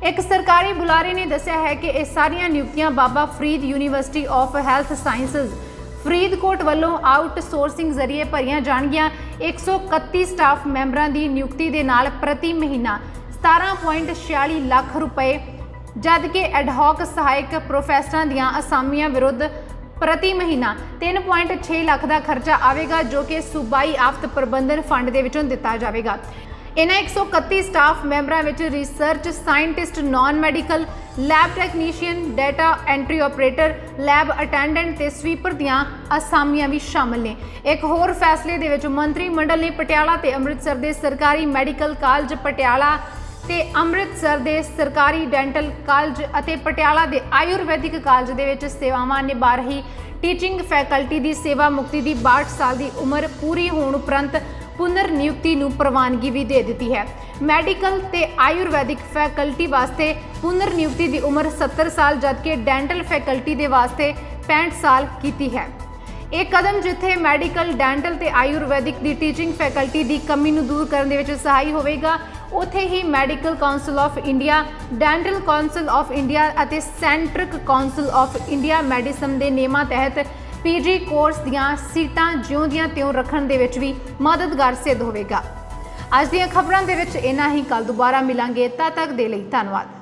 ਇੱਕ ਸਰਕਾਰੀ ਬੁਲਾਰੇ ਨੇ ਦੱਸਿਆ ਹੈ ਕਿ ਇਹ ਸਾਰੀਆਂ ਨਿਯੁਕਤੀਆਂ Baba Farid university of health sciences Faridkot ਵੱਲੋਂ ਆਊਟਸੋਰਸਿੰਗ ਜ਼ਰੀਏ ਭਰੀਆਂ ਜਾਣਗੀਆਂ। 131 ਸਟਾਫ ਮੈਂਬਰਾਂ ਦੀ ਨਿਯੁਕਤੀ ਦੇ ਨਾਲ ਪ੍ਰਤੀ ਮਹੀਨਾ 17.46 ਲੱਖ ਰੁਪਏ, ਜਦਕਿ ਐਡਹੌਕ ਸਹਾਇਕ ਪ੍ਰੋਫੈਸਰਾਂ ਦੀਆਂ ਅਸਾਮੀਆਂ ਵਿਰੁੱਧ ਪ੍ਰਤੀ ਮਹੀਨਾ 3.6 ਲੱਖ ਦਾ ਖਰਚਾ ਆਵੇਗਾ, ਜੋ ਕਿ ਸੂਬਾਈ ਆਫਤ ਪ੍ਰਬੰਧਨ ਫੰਡ ਦੇ ਵਿੱਚੋਂ ਦਿੱਤਾ ਜਾਵੇਗਾ। ਇਹਨਾਂ 131 ਸਟਾਫ ਮੈਂਬਰਾਂ ਵਿੱਚ research scientist, non medical, lab technician, data entry operator, lab attendant ਤੇ ਸਵੀਪਰ ਦੀਆਂ ਅਸਾਮੀਆਂ ਵੀ ਸ਼ਾਮਲ ਨੇ। ਇੱਕ ਹੋਰ ਫੈਸਲੇ ਦੇ ਵਿੱਚ ਮੰਤਰੀ ਮੰਡਲ ਨੇ ਪਟਿਆਲਾ ਤੇ ਅੰਮ੍ਰਿਤਸਰ ਦੇ ਸਰਕਾਰੀ ਮੈਡੀਕਲ ਕਾਲਜ, ਪਟਿਆਲਾ ਤੇ ਅੰਮ੍ਰਿਤਸਰ ਦੇ ਸਰਕਾਰੀ ਡੈਂਟਲ ਕਾਲਜ ਅਤੇ ਪਟਿਆਲਾ ਦੇ ਆਯੁਰਵੈਦਿਕ ਕਾਲਜ ਦੇ ਵਿੱਚ ਸੇਵਾਵਾਂ ਨਿਭਾ ਰਹੀ ਟੀਚਿੰਗ ਫੈਕਲਟੀ ਦੀ ਸੇਵਾ ਮੁਕਤੀ ਦੀ 62 ਸਾਲ ਦੀ ਉਮਰ ਪੂਰੀ ਹੋਣ ਉਪਰੰਤ ਪੁਨਰ ਨਿਯੁਕਤੀ ਨੂੰ ਪ੍ਰਵਾਨਗੀ ਵੀ ਦੇ ਦਿੱਤੀ ਹੈ। ਮੈਡੀਕਲ ਤੇ ਆਯੁਰਵੈਦਿਕ ਫੈਕਲਟੀ ਵਾਸਤੇ ਪੁਨਰ ਨਿਯੁਕਤੀ ਦੀ ਉਮਰ 70 ਸਾਲ ਜਦਕਿ ਡੈਂਟਲ ਫੈਕਲਟੀ ਦੇ ਵਾਸਤੇ 65 ਸਾਲ ਕੀਤੀ ਹੈ। ਇਹ ਕਦਮ ਜਿੱਥੇ ਮੈਡੀਕਲ, ਡੈਂਟਲ ਤੇ ਆਯੁਰਵੈਦਿਕ ਦੀ ਟੀਚਿੰਗ ਫੈਕਲਟੀ ਦੀ ਕਮੀ ਨੂੰ ਦੂਰ ਕਰਨ ਦੇ ਵਿੱਚ ਸਹਾਈ ਹੋਵੇਗਾ, ਉੱਥੇ ਹੀ medical council of India, dental council of India ਅਤੇ central council of India medicine ਦੇ ਨਿਯਮਾਂ ਤਹਿਤ ਪੀਜੀ ਕੋਰਸ ਦੀਆਂ ਸੀਟਾਂ ਜਿਉਂ ਦੀਆਂ ਤਿਉਂ ਰੱਖਣ ਦੇ ਵਿੱਚ ਵੀ ਮਦਦਗਾਰ ਸਿੱਧ ਹੋਵੇਗਾ। ਅੱਜ ਦੀਆਂ ਖਬਰਾਂ ਦੇ ਵਿੱਚ ਇੰਨਾ ਹੀ। ਕੱਲ ਦੁਬਾਰਾ ਮਿਲਾਂਗੇ, ਤਦ ਤੱਕ ਦੇ ਲਈ ਧੰਨਵਾਦ।